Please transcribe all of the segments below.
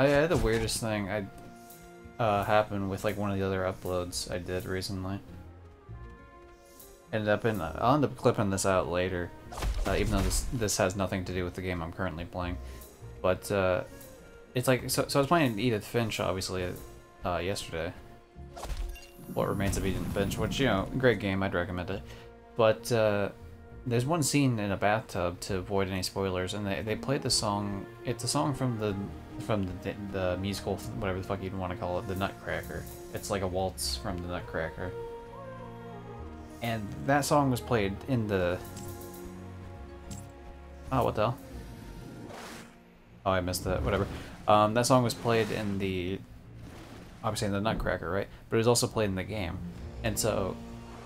I had the weirdest thing happen with like one of the other uploads I did recently. I'll end up clipping this out later, even though this has nothing to do with the game I'm currently playing. But it's like so I was playing Edith Finch obviously yesterday. What Remains of Edith Finch, which, you know, great game, I'd recommend it. But there's one scene in a bathtub, to avoid any spoilers, and they played the song. It's a song from the musical, whatever the fuck you'd want to call it, the Nutcracker. It's like a waltz from the Nutcracker. And that song was played in the... Oh, what the hell? Oh, I missed that, whatever. That song was played in the... Obviously in the Nutcracker, right? But it was also played in the game. And so,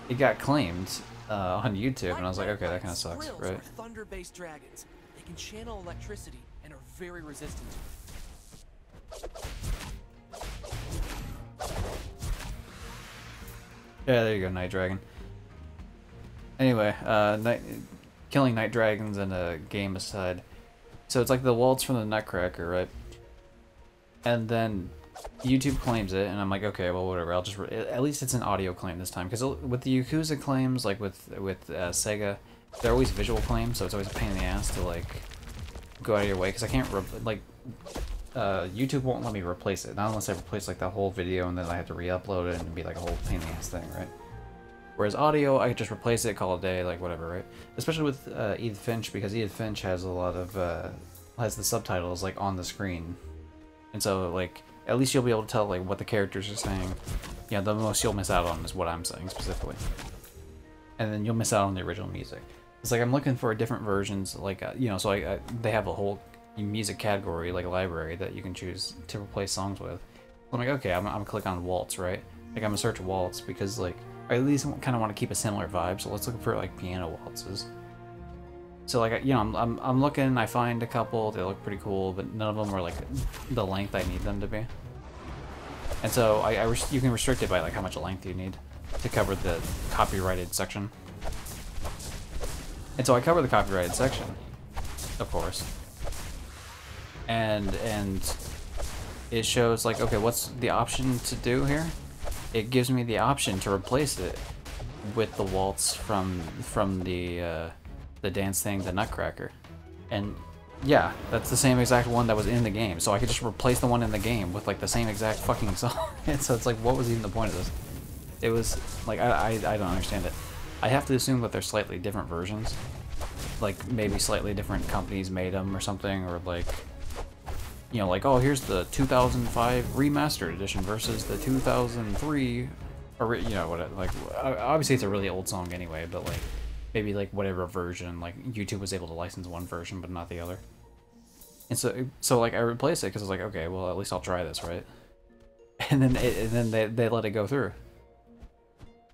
it got claimed on YouTube, and I was like, okay, that kind of sucks, right? Thunder-based dragons. They can channel electricity and are very resistant to it. Yeah, there you go, Night Dragon. Anyway, killing night dragons in a game aside. So it's like the waltz from the Nutcracker, right? And then YouTube claims it, and I'm like, okay, well, whatever. I'll just at least it's an audio claim this time, because with the Yakuza claims, like with Sega, they're always visual claims, so it's always a pain in the ass to like go out of your way, because I can't YouTube won't let me replace it, not unless I replace like the whole video and then I have to re-upload it and it'd be like a whole pain in the ass thing, right? Whereas audio, I could just replace it, call it a day, like whatever, right? Especially with Edith Finch, because Edith Finch has a lot of has the subtitles like on the screen, and so like at least you'll be able to tell like what the characters are saying. Yeah, the most you'll miss out on is what I'm saying specifically, and then you'll miss out on the original music. It's like I'm looking for different versions, like you know, so they have a whole music category, like a library that you can choose to replace songs with. I'm like, okay, I'm gonna click on waltz, right? Like I'm gonna search waltz because like I at least kind of want to keep a similar vibe, so let's look for like piano waltzes. So like, you know, I'm looking, I find a couple, they look pretty cool, but none of them are like the length I need them to be. And so you can restrict it by like how much length you need to cover the copyrighted section. And so I cover the copyrighted section, of course. And it shows like, okay, what's the option to do here? It gives me the option to replace it with the waltz from the dance thing, the Nutcracker. And yeah, that's the same exact one that was in the game. So I could just replace the one in the game with like the same exact fucking song. And so it's like, what was even the point of this? It was like, I don't understand it. I have to assume that they're slightly different versions. Like maybe slightly different companies made them or something, or like, you know, like, oh, here's the 2005 remastered edition versus the 2003, or you know, what? Like, obviously it's a really old song anyway, but like, maybe like whatever version, like YouTube was able to license one version but not the other. And so like I replaced it because I was like, okay, well at least I'll try this, right? And then they let it go through.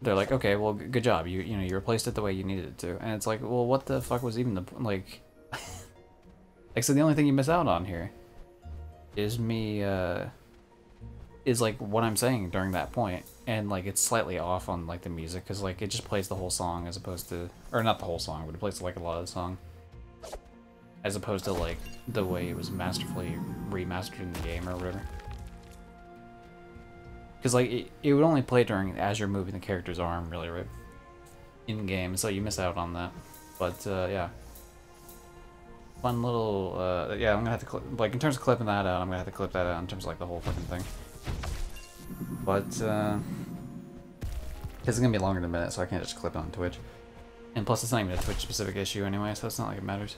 They're like, okay, well, good job. You know, you replaced it the way you needed it to. And it's like, well, what the fuck was even the like? Like, so the only thing you miss out on here is me, is like what I'm saying during that point, and like it's slightly off on like the music because like it just plays the whole song as opposed to, or not the whole song, but it plays like a lot of the song, as opposed to like the way it was masterfully remastered in the game or whatever. Because like it would only play during as you're moving the character's arm, really, right? In game, so you miss out on that. But yeah, fun little yeah. I'm gonna have to like in terms of clipping that out. I'm gonna have to clip that out in terms of like the whole fucking thing. But because it's gonna be longer than a minute, so I can't just clip it on Twitch. And plus, it's not even a Twitch specific issue anyway, so it's not like it matters.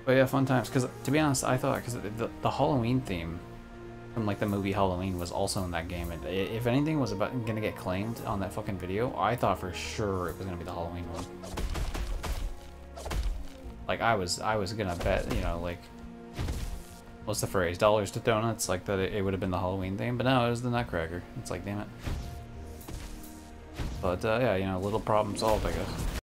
But yeah, fun times. Because to be honest, I thought because the Halloween theme from like the movie Halloween was also in that game, and if anything was gonna get claimed on that fucking video, I thought for sure it was gonna be the Halloween one. Like I was gonna bet, you know, like what's the phrase, dollars to donuts, like that it would have been the Halloween theme, but no, it was the Nutcracker. It's like, damn it. But yeah, you know, little problem solved, I guess.